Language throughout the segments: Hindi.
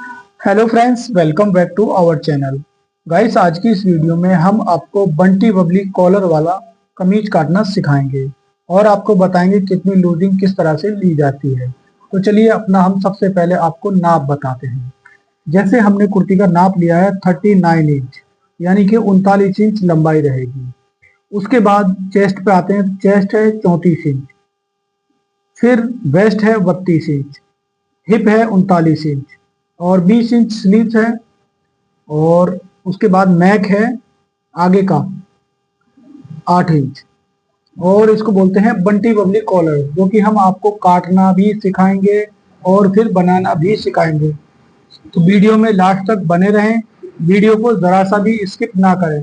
Hello friends, welcome back to our channel. Guys, आज की इस वीडियो में हम आपको बंटी बबली कॉलर वाला कमीज काटना सिखाएंगे और आपको बताएंगे कितनी लूजिंग किस तरह से ली जाती है। तो चलिए अपना हम सबसे पहले आपको नाप बताते हैं। जैसे हमने कुर्ती का नाप लिया है 39 इंच, यानी कि 39 इंच लंबाई रहेगी। उसके बाद चेस्ट पे आते हैं। चेस्ट है 34 इंच, फिर वेस्ट है 32 इंच, हिप है 39 इंच और 20 इंच स्लीव्स है। और उसके बाद नेक है आगे का 8 इंच। और इसको बोलते हैं बंटी बबली कॉलर, जो कि हम आपको काटना भी सिखाएंगे और फिर बनाना भी सिखाएंगे। तो वीडियो में लास्ट तक बने रहें, वीडियो को जरा सा भी स्किप ना करें।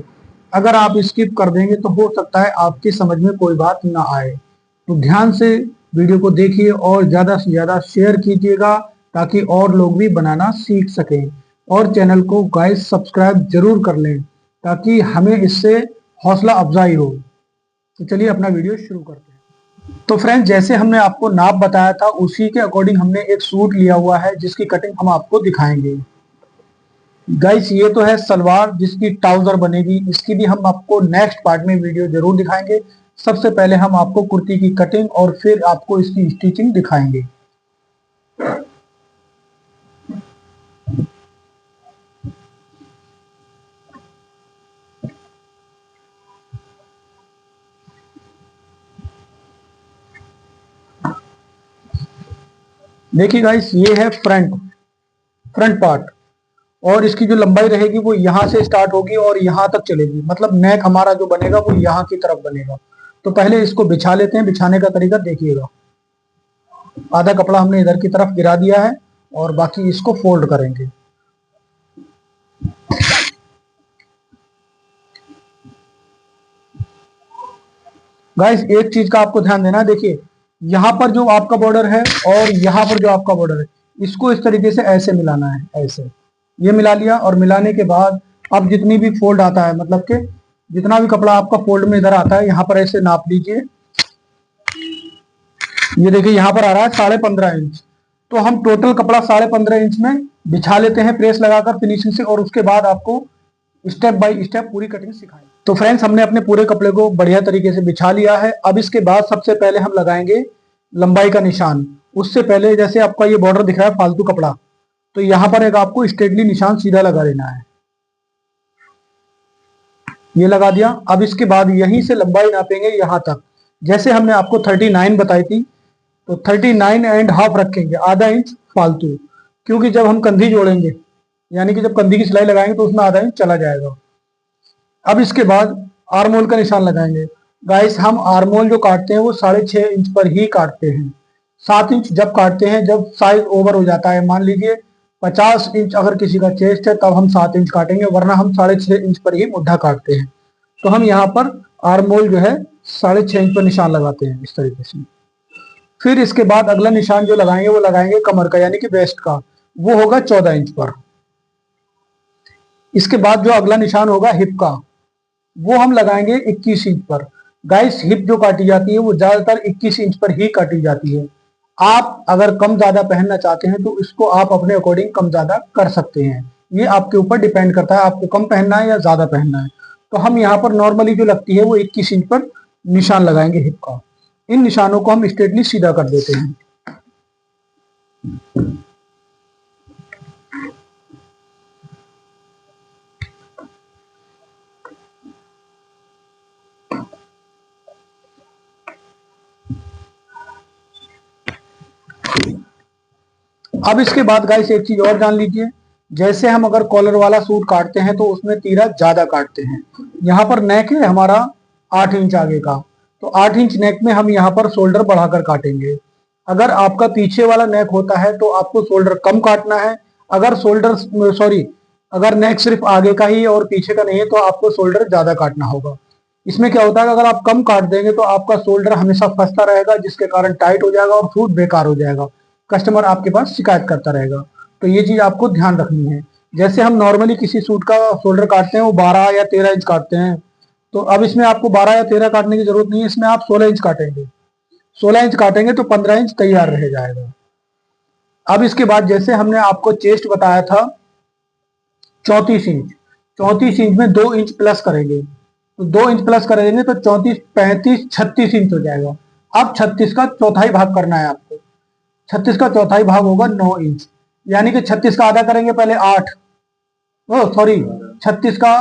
अगर आप स्किप कर देंगे तो हो सकता है आपकी समझ में कोई बात ना आए। तो ध्यान से वीडियो को देखिए और ज़्यादा से ज़्यादा शेयर कीजिएगा, ताकि और लोग भी बनाना सीख सकें। और चैनल को गाइस सब्सक्राइब जरूर कर लें, ताकि हमें इससे हौसला अफजाई हो। तो चलिए अपना वीडियो शुरू करते हैं। तो फ्रेंड्स, जैसे हमने आपको नाप बताया था उसी के अकॉर्डिंग हमने एक सूट लिया हुआ है, जिसकी कटिंग हम आपको दिखाएंगे। गाइस, ये तो है सलवार जिसकी ट्राउजर बनेगी। इसकी भी हम आपको नेक्स्ट पार्ट में वीडियो जरूर दिखाएंगे। सबसे पहले हम आपको कुर्ती की कटिंग और फिर आपको इसकी स्टिचिंग दिखाएंगे। देखिए गाइस, ये है फ्रंट फ्रंट पार्ट। और इसकी जो लंबाई रहेगी वो यहाँ से स्टार्ट होगी और यहाँ तक चलेगी। मतलब नेक हमारा जो बनेगा वो यहाँ की तरफ बनेगा। तो पहले इसको बिछा लेते हैं। बिछाने का तरीका देखिएगा। आधा कपड़ा हमने इधर की तरफ गिरा दिया है और बाकी इसको फोल्ड करेंगे। गाइस, एक चीज का आपको ध्यान देना है। देखिए, यहाँ पर जो आपका बॉर्डर है और यहाँ पर जो आपका बॉर्डर है, इसको इस तरीके से ऐसे मिलाना है। ऐसे ये मिला लिया। और मिलाने के बाद अब जितनी भी फोल्ड आता है, मतलब कि जितना भी कपड़ा आपका फोल्ड में इधर आता है, यहाँ पर ऐसे नाप लीजिए। ये देखिए, यहाँ पर आ रहा है 15.5 इंच। तो हम टोटल कपड़ा 15.5 इंच में बिछा लेते हैं प्रेस लगाकर फिनिशिंग से, और उसके बाद आपको स्टेप बाय स्टेप पूरी कटिंग सिखाएंगे। तो फ्रेंड्स, हमने अपने पूरे कपड़े को बढ़िया तरीके से बिछा लिया है। अब इसके बाद सबसे पहले हम लगाएंगे लंबाई का निशान। उससे पहले जैसे आपका ये बॉर्डर दिख रहा है फालतू कपड़ा, तो यहाँ पर एक आपको स्ट्रेटली निशान सीधा लगा लेना है। ये लगा दिया। अब इसके बाद यहीं से लंबाई नापेंगे यहाँ तक। जैसे हमने आपको 39 बताई थी, तो 39.5 रखेंगे, आधा इंच फालतू। क्योंकि जब हम कंधी जोड़ेंगे, यानी कि जब कंधी की सिलाई लगाएंगे, तो उसमें आधा इंच चला जाएगा। अब इसके बाद आर्मोल का निशान लगाएंगे। गाइस, हम आर्मोल जो काटते हैं वो 6.5 इंच पर ही काटते हैं। 7 इंच जब काटते हैं जब साइज ओवर हो जाता है। मान लीजिए 50 इंच अगर किसी का चेस्ट है, तब हम 7 इंच काटेंगे, वरना हम 6.5 इंच पर ही मुड्ढा काटते हैं। तो हम यहाँ पर आर्मोल जो है 6.5 इंच पर निशान लगाते हैं इस तरीके से। फिर इसके बाद अगला निशान जो लगाएंगे वो लगाएंगे कमर का, यानी कि वेस्ट का। वो होगा 14 इंच पर। इसके बाद जो अगला निशान होगा हिप का, वो हम लगाएंगे 21 इंच पर। गाइस, हिप जो काटी जाती है वो ज्यादातर 21 इंच पर ही काटी जाती है। आप अगर कम ज्यादा पहनना चाहते हैं तो इसको आप अपने अकॉर्डिंग कम ज्यादा कर सकते हैं। ये आपके ऊपर डिपेंड करता है, आपको कम पहनना है या ज्यादा पहनना है। तो हम यहाँ पर नॉर्मली जो लगती है वो 21 इंच पर निशान लगाएंगे हिप का। इन निशानों को हम स्ट्रेटली सीधा कर देते हैं। अब इसके बाद गाइस एक चीज और जान लीजिए। जैसे हम अगर कॉलर वाला सूट काटते हैं तो उसमें तीरा ज्यादा काटते हैं। यहाँ पर नेक है हमारा 8 इंच आगे का, तो 8 इंच नेक में हम यहाँ पर शोल्डर बढ़ाकर काटेंगे। अगर आपका पीछे वाला नेक होता है तो आपको शोल्डर कम काटना है। अगर शोल्डर सॉरी अगर नेक सिर्फ आगे का ही और पीछे का नहीं है, तो आपको शोल्डर ज्यादा काटना होगा। इसमें क्या होता है, अगर आप कम काट देंगे तो आपका शोल्डर हमेशा फंसता रहेगा, जिसके कारण टाइट हो जाएगा और सूट बेकार हो जाएगा। कस्टमर आपके पास शिकायत करता रहेगा। तो ये चीज आपको ध्यान रखनी है। जैसे हम नॉर्मली किसी सूट का शोल्डर काटते हैं वो 12 या 13 इंच काटते हैं, तो अब इसमें आपको 12 या 13 काटने की जरूरत नहीं है। इसमें आप 16 इंच काटेंगे। 16 इंच काटेंगे तो 15 इंच तैयार रह जाएगा। अब इसके बाद जैसे हमने आपको चेस्ट बताया था 34 इंच, 34 इंच में 2 इंच प्लस करेंगे, तो 2 इंच प्लस करेंगे तो 34, 35, 36 इंच हो जाएगा। अब 36 का चौथाई भाग करना है आपको। 36 का चौथाई भाग होगा 9 इंच, यानी कि 36 का आधा करेंगे पहले 8, ओ सॉरी 36 का,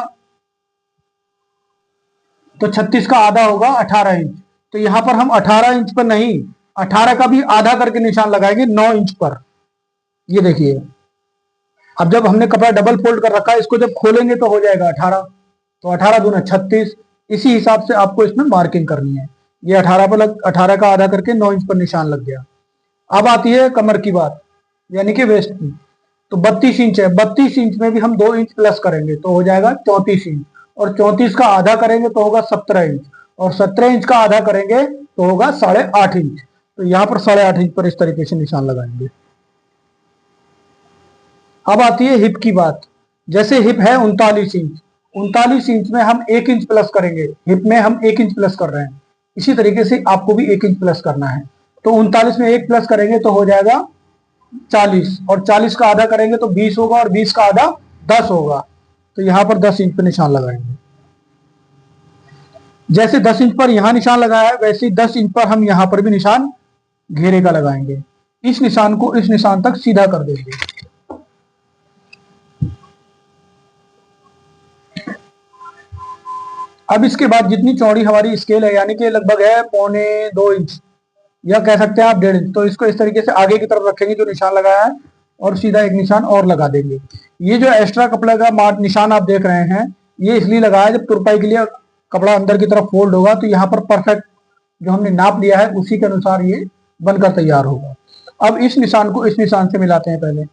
तो 36 का आधा होगा 18 इंच। तो यहां पर हम 18 इंच पर नहीं, 18 का भी आधा करके निशान लगाएंगे 9 इंच पर। ये देखिए, अब जब हमने कपड़ा डबल फोल्ड कर रखा है, इसको जब खोलेंगे तो हो जाएगा 18, तो 18 दूना 36। इसी हिसाब से आपको इसमें मार्किंग करनी है। ये 18 पर 18 का आधा करके 9 इंच पर निशान लग गया। अब आती है कमर की बात, यानी कि वेस्ट की। तो 32 इंच है, 32 इंच में भी हम 2 इंच प्लस करेंगे तो हो जाएगा 34 इंच, और 34 का आधा करेंगे तो होगा 17 इंच, और 17 इंच का आधा करेंगे तो होगा 8.5 इंच। तो यहाँ पर 8.5 इंच पर इस तरीके से निशान लगाएंगे। अब आती है हिप की बात। जैसे हिप है 39 इंच, 39 इंच में हम 1 इंच प्लस करेंगे। हिप में हम 1 इंच प्लस कर रहे हैं, इसी तरीके से आपको भी 1 इंच प्लस करना है। तो 39 में 1 प्लस करेंगे तो हो जाएगा 40, और 40 का आधा करेंगे तो 20 होगा, और 20 का आधा 10 होगा। तो यहां पर 10 इंच पर निशान लगाएंगे। जैसे 10 इंच पर यहां निशान लगाया है, वैसे ही 10 इंच पर हम यहां पर भी निशान घेरे का लगाएंगे। इस निशान को इस निशान तक सीधा कर देंगे। अब इसके बाद जितनी चौड़ी हमारी स्केल है, यानी कि लगभग है 1.25 2 इंच, या कह सकते हैं आप 1.5 इंच, तो इसको इस तरीके से आगे की तरफ रखेंगे जो निशान लगाया है, और सीधा एक निशान और लगा देंगे। ये जो एक्स्ट्रा कपड़े का निशान आप देख रहे हैं, ये इसलिए लगाया जब तुरपाई के लिए कपड़ा अंदर की तरफ फोल्ड होगा तो यहाँ पर परफेक्ट जो हमने नाप लिया है उसी के अनुसार ये बनकर तैयार होगा। अब इस निशान को इस निशान से मिलाते हैं पहले।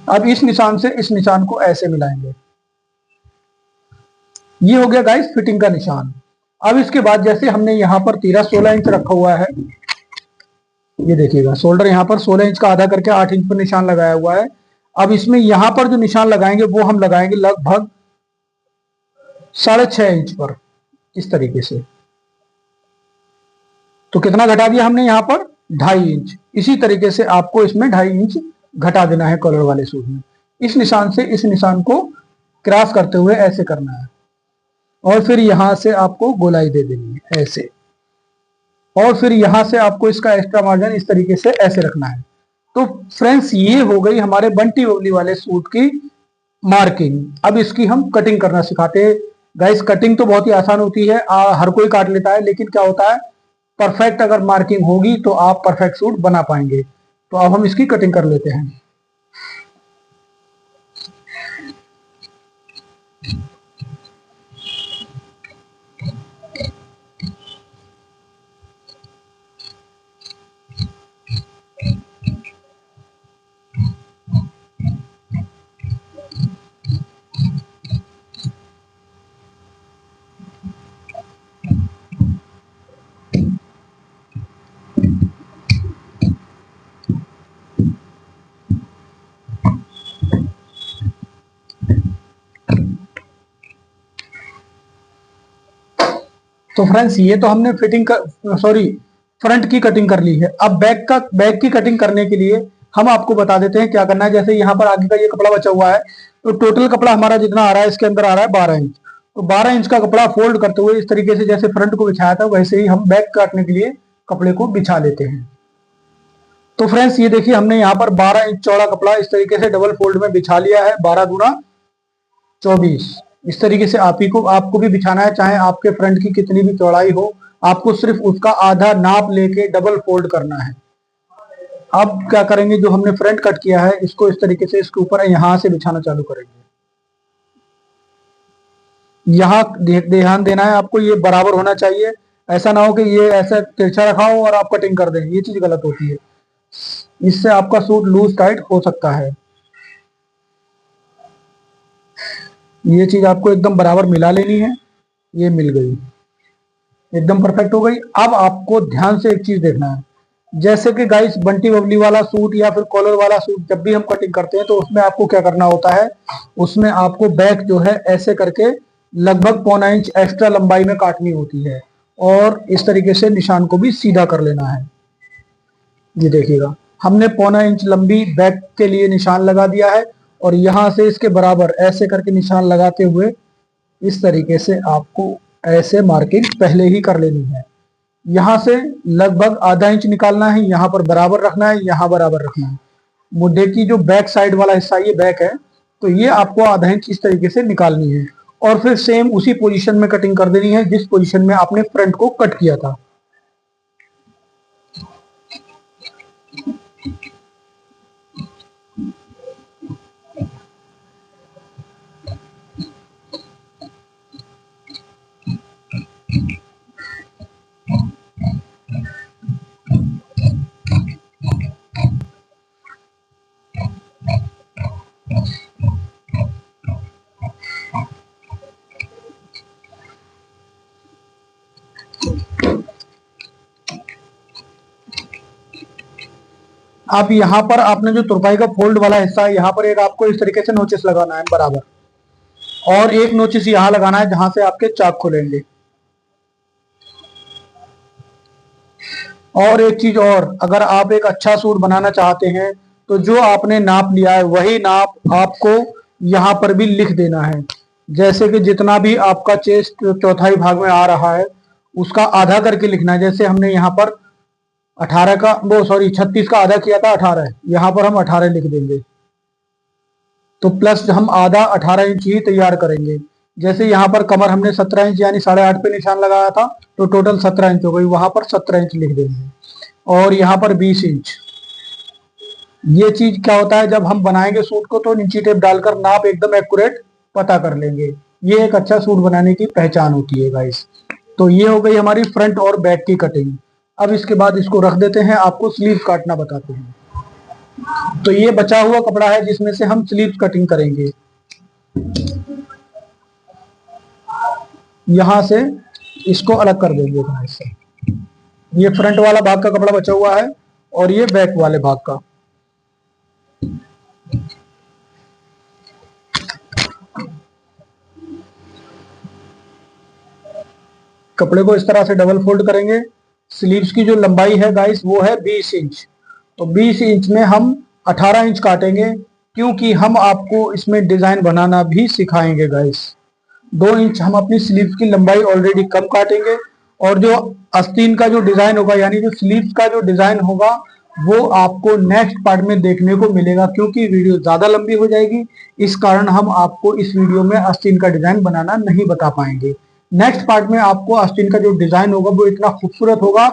अब इस निशान से इस निशान को ऐसे मिलाएंगे। ये हो गया गाइस फिटिंग का निशान। अब इसके बाद जैसे हमने यहाँ पर तीरा 16 इंच रखा हुआ है, ये देखिएगा शोल्डर यहाँ पर 16 इंच का आधा करके 8 इंच पर निशान लगाया हुआ है। अब इसमें यहाँ पर जो निशान लगाएंगे वो हम लगाएंगे लगभग 6.5 इंच पर, इस तरीके से। तो कितना घटा दिया हमने यहाँ पर 2.5 इंच। इसी तरीके से आपको इसमें 2.5 इंच घटा देना है कॉलर वाले सूट में। इस निशान से इस निशान को क्रॉस करते हुए ऐसे करना है, और फिर यहां से आपको गोलाई दे देनी है ऐसे, और फिर यहां से आपको इसका एक्स्ट्रा मार्जिन इस तरीके से ऐसे रखना है। तो फ्रेंड्स ये हो गई हमारे बंटी बबली वाले सूट की मार्किंग। अब इसकी हम कटिंग करना सिखाते हैं। गाइस कटिंग तो बहुत ही आसान होती है, हर कोई काट लेता है, लेकिन क्या होता है परफेक्ट अगर मार्किंग होगी तो आप परफेक्ट सूट बना पाएंगे। तो अब हम इसकी कटिंग कर लेते हैं। तो फ्रेंड्स ये तो हमने फ्रंट की कटिंग कर ली है। अब बैक की कटिंग करने के लिए हम आपको बता देते हैं क्या करना है। जैसे यहाँ पर आगे का ये कपड़ा बचा हुआ है, तो टोटल कपड़ा हमारा जितना आ रहा है इसके अंदर आ रहा है 12 इंच। तो 12 इंच का कपड़ा फोल्ड करते हुए इस तरीके से जैसे फ्रंट को बिछाया था वैसे ही हम बैक काटने के लिए कपड़े को बिछा लेते हैं। तो फ्रेंड्स ये देखिए हमने यहाँ पर 12 इंच चौड़ा कपड़ा इस तरीके से डबल फोल्ड में बिछा लिया है। 12 दूना 24, इस तरीके से आपको भी बिछाना है, चाहे आपके फ्रंट की कितनी भी चौड़ाई हो, आपको सिर्फ उसका आधा नाप लेके डबल फोल्ड करना है। अब क्या करेंगे, जो हमने फ्रंट कट किया है इसको इस तरीके से इसके ऊपर यहां से बिछाना चालू करेंगे। यहाँ ध्यान देना है आपको, ये बराबर होना चाहिए। ऐसा ना हो कि ये ऐसा तिरछा रखा हो और आप कटिंग कर दें, ये चीज गलत होती है। इससे आपका सूट लूज टाइट हो सकता है। ये चीज आपको एकदम बराबर मिला लेनी है। ये मिल गई, एकदम परफेक्ट हो गई। अब आपको ध्यान से एक चीज देखना है, जैसे कि गाइस बंटी बबली वाला सूट या फिर कॉलर वाला सूट जब भी हम कटिंग करते हैं तो उसमें आपको क्या करना होता है, उसमें आपको बैक जो है ऐसे करके लगभग 1.25 इंच एक्स्ट्रा लंबाई में काटनी होती है, और इस तरीके से निशान को भी सीधा कर लेना है। ये देखिएगा, हमने 0.25 इंच लंबी बैक के लिए निशान लगा दिया है और यहाँ से इसके बराबर ऐसे करके निशान लगाते हुए इस तरीके से आपको ऐसे मार्किंग पहले ही कर लेनी है। यहाँ से लगभग ½ इंच निकालना है, यहाँ पर बराबर रखना है, यहाँ बराबर रखना है। मुद्दे की जो बैक साइड वाला हिस्सा ये बैक है, तो ये आपको ½ इंच इस तरीके से निकालनी है और फिर सेम उसी पोजीशन में कटिंग कर देनी है जिस पोजीशन में आपने फ्रंट को कट किया था। अब यहाँ पर आपने जो तुरपाई का फोल्ड वाला हिस्सा है, यहाँ पर एक आपको इस तरीके से नोचिस लगाना है बराबर, और एक नोचिस यहाँ लगाना है जहां से आपके चाक खुलेंगे। और एक चीज और, अगर आप एक अच्छा सूट बनाना चाहते हैं तो जो आपने नाप लिया है वही नाप आपको यहाँ पर भी लिख देना है। जैसे कि जितना भी आपका चेस्ट चौथाई भाग में आ रहा है उसका आधा करके लिखना है। जैसे हमने यहाँ पर 18 का 36 का आधा किया था 18, यहाँ पर हम 18 लिख देंगे, तो प्लस हम आधा 18 इंच ही तैयार करेंगे। जैसे यहाँ पर कमर हमने 17 इंच यानी 8.5 पे निशान लगाया था, तो टोटल 17 इंच हो गई, वहां पर 17 इंच लिख देंगे। और यहाँ पर 20 इंच। ये चीज क्या होता है, जब हम बनाएंगे सूट को तो नीचे टेप डालकर नाप एकदम एक्यूरेट पता कर लेंगे। ये एक अच्छा सूट बनाने की पहचान होती है गाइस। तो ये हो गई हमारी फ्रंट और बैक की कटिंग। अब इसके बाद इसको रख देते हैं, आपको स्लीव काटना बताते हैं। तो ये बचा हुआ कपड़ा है जिसमें से हम स्लीव कटिंग करेंगे। यहां से इसको अलग कर देंगे इससे। ये फ्रंट वाला भाग का कपड़ा बचा हुआ है और ये बैक वाले भाग का। कपड़े को इस तरह से डबल फोल्ड करेंगे। स्लीव्स की जो लंबाई है गाइस वो है 20 इंच, तो 20 इंच में हम 18 इंच काटेंगे, क्योंकि हम आपको इसमें डिजाइन बनाना भी सिखाएंगे गाइस। 2 इंच हम अपनी स्लीव्स की लंबाई ऑलरेडी कम काटेंगे और जो आस्तीन का जो डिजाइन होगा यानी जो स्लीव्स का जो डिजाइन होगा वो आपको नेक्स्ट पार्ट में देखने को मिलेगा, क्योंकि वीडियो ज्यादा लंबी हो जाएगी। इस कारण हम आपको इस वीडियो में आस्तीन का डिजाइन बनाना नहीं बता पाएंगे। नेक्स्ट पार्ट में आपको आस्तीन का जो डिजाइन होगा वो इतना खूबसूरत होगा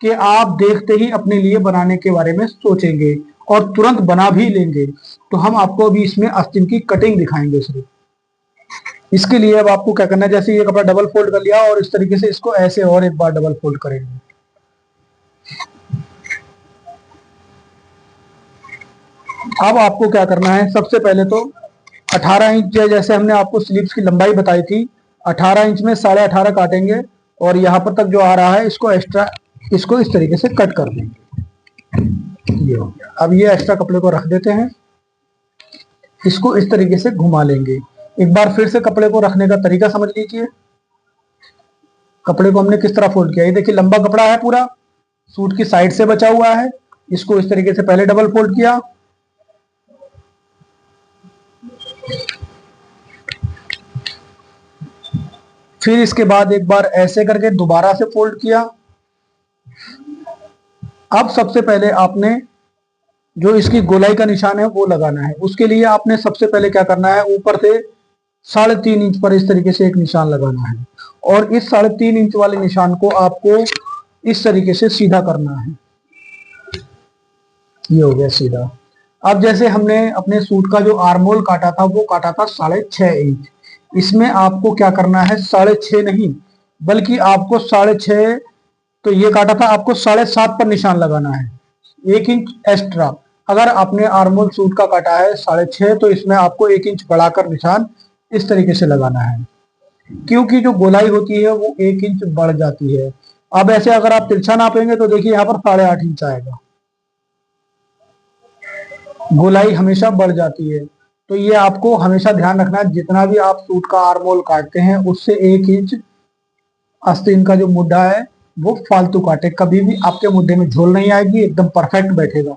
कि आप देखते ही अपने लिए बनाने के बारे में सोचेंगे और तुरंत बना भी लेंगे। तो हम आपको अभी इसमें आस्तीन की कटिंग दिखाएंगे सिर्फ। इसके लिए अब आपको क्या करना है, जैसे ये कपड़ा डबल फोल्ड कर लिया और इस तरीके से इसको ऐसे और एक बार डबल फोल्ड करेंगे। अब आपको क्या करना है, सबसे पहले तो 18 इंच जैसे हमने आपको स्लीव्स की लंबाई बताई थी, 18 इंच में 18.5 काटेंगे और यहाँ पर तक जो आ रहा है इसको एक्स्ट्रा, इसको इस तरीके से कट कर देंगे। ये हो गया। अब ये एक्स्ट्रा कपड़े को रख देते हैं, इसको इस तरीके से घुमा लेंगे। एक बार फिर से कपड़े को रखने का तरीका समझ लीजिए। कपड़े को हमने किस तरह फोल्ड किया, ये देखिए लंबा कपड़ा है पूरा, सूट की साइड से बचा हुआ है। इसको इस तरीके से पहले डबल फोल्ड किया, फिर इसके बाद एक बार ऐसे करके दोबारा से फोल्ड किया। अब सबसे पहले आपने जो इसकी गोलाई का निशान है वो लगाना है। उसके लिए आपने सबसे पहले क्या करना है, ऊपर से 3.5 इंच पर इस तरीके से एक निशान लगाना है और इस 3.5 इंच वाले निशान को आपको इस तरीके से सीधा करना है। ये हो गया सीधा। अब जैसे हमने अपने सूट का जो आर्मोल काटा था वो काटा था 6.5 इंच, इसमें आपको क्या करना है 6.5 नहीं बल्कि आपको 6.5, तो ये काटा था आपको 7.5 पर निशान लगाना है, 1 इंच एक्स्ट्रा। अगर आपने आर्मोल सूट का काटा है 6.5 तो इसमें आपको 1 इंच बढ़ाकर निशान इस तरीके से लगाना है, क्योंकि जो गोलाई होती है वो 1 इंच बढ़ जाती है। अब ऐसे अगर आप तिरछा नापेंगे तो देखिए यहाँ पर 8.5 इंच आएगा, गोलाई हमेशा बढ़ जाती है। तो ये आपको हमेशा ध्यान रखना है, जितना भी आप सूट का आर्मोल काटते हैं उससे 1 इंच आस्तीन का जो मुड्ढा है वो फालतू काटे, कभी भी आपके मुद्दे में झोल नहीं आएगी, एकदम परफेक्ट बैठेगा।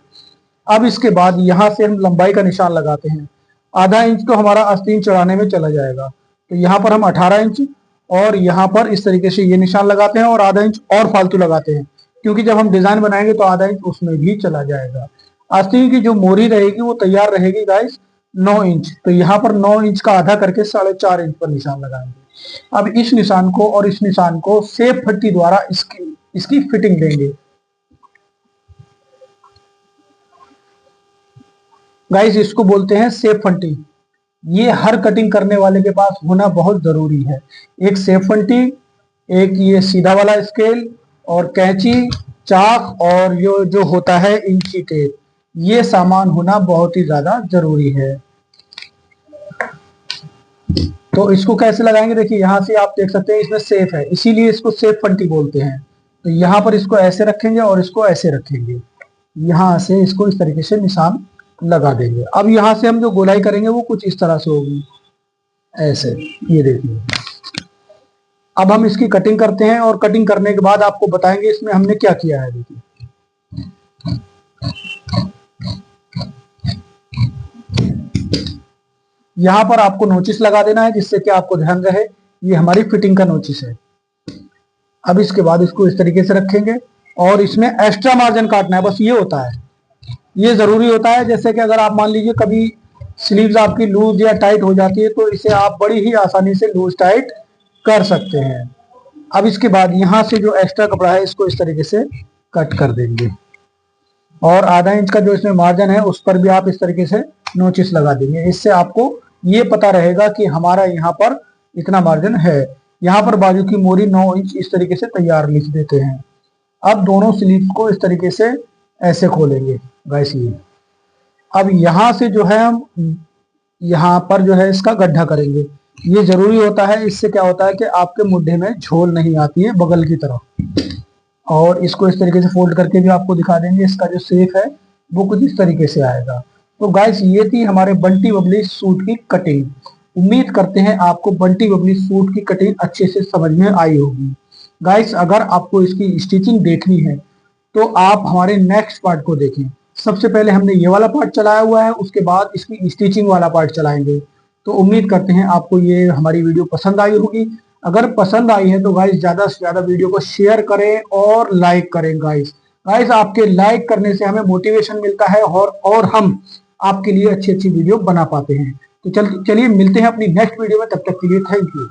अब इसके बाद यहाँ से हम लंबाई का निशान लगाते हैं। आधा इंच तो हमारा आस्तीन चढ़ाने में चला जाएगा, तो यहाँ पर हम 18 इंच और यहाँ पर इस तरीके से ये निशान लगाते हैं और आधा इंच और फालतू लगाते हैं, क्योंकि जब हम डिजाइन बनाएंगे तो आधा इंच उसमें भी चला जाएगा। आस्तीन की जो मोरी रहेगी वो तैयार रहेगी गाइस 9 इंच, तो यहाँ पर 9 इंच का आधा करके 4.5 इंच पर निशान लगाएंगे। अब इस निशान को और इस निशान को सेफ पट्टी द्वारा इसकी फिटिंग देंगे। गाइस इसको बोलते हैं सेफ फंटी। ये हर कटिंग करने वाले के पास होना बहुत जरूरी है। एक सेफ फंटी, एक ये सीधा वाला स्केल और कैंची, चाक और ये जो होता है इंची टेप, ये सामान होना बहुत ही ज्यादा जरूरी है। तो इसको कैसे लगाएंगे, देखिए यहाँ से आप देख सकते हैं इसमें सेफ है, इसीलिए इसको सेफ फंटी बोलते हैं। तो यहाँ पर इसको ऐसे रखेंगे और इसको ऐसे रखेंगे, यहाँ से इसको इस तरीके से निशान लगा देंगे। अब यहाँ से हम जो गोलाई करेंगे वो कुछ इस तरह से होगी, ऐसे, ये देखिए। अब हम इसकी कटिंग करते हैं और कटिंग करने के बाद आपको बताएंगे इसमें हमने क्या किया है। देखिए यहाँ पर आपको नोचिस लगा देना है, जिससे कि आपको ध्यान रहे ये हमारी फिटिंग का नोचिस है। अब इसके बाद इसको इस तरीके से रखेंगे और इसमें एक्स्ट्रा मार्जिन काटना है, बस ये होता है, ये जरूरी होता है। जैसे कि अगर आप मान लीजिए कभी स्लीव्स आपकी लूज या टाइट हो जाती है, तो इसे आप बड़ी ही आसानी से लूज टाइट कर सकते हैं। अब इसके बाद यहाँ से जो एक्स्ट्रा कपड़ा है इसको इस तरीके से कट कर देंगे और आधा इंच का जो इसमें मार्जिन है उस पर भी आप इस तरीके से नोचिस लगा देंगे। इससे आपको ये पता रहेगा कि हमारा यहाँ पर इतना मार्जिन है। यहाँ पर बाजू की मोरी 9 इंच इस तरीके से तैयार लिख देते हैं। अब दोनों स्लीव्स को इस तरीके से ऐसे खोलेंगे गाइस ये। अब यहाँ से जो है हम यहाँ पर जो है इसका गड्ढा करेंगे, ये जरूरी होता है। इससे क्या होता है कि आपके मुड्ढे में झोल नहीं आती है बगल की तरफ। और इसको इस तरीके से फोल्ड करके भी आपको दिखा देंगे, इसका जो शेप है वो कुछ इस तरीके से आएगा। तो गाइस ये थी हमारे बंटी बबली सूट की कटिंग। उम्मीद करते हैं आपको बंटी बबली सूट की कटिंग अच्छे से समझ में आई होगी। गाइस अगर आपको इसकी स्टिचिंग देखनी है तो आप हमारे नेक्स्ट पार्ट को देखें। सबसे पहले हमने ये वाला पार्ट चलाया हुआ है, उसके बाद इसकी स्टिचिंग वाला पार्ट चलाएंगे। तो उम्मीद करते हैं आपको ये हमारी वीडियो पसंद आई होगी। अगर पसंद आई है तो गाइस ज्यादा से ज्यादा वीडियो को शेयर करें और लाइक करें गाइस आपके लाइक करने से हमें मोटिवेशन मिलता है और हम आपके लिए अच्छी अच्छी वीडियो बना पाते हैं। तो चलिए मिलते हैं अपनी नेक्स्ट वीडियो में, तब तक के लिए थैंक यू।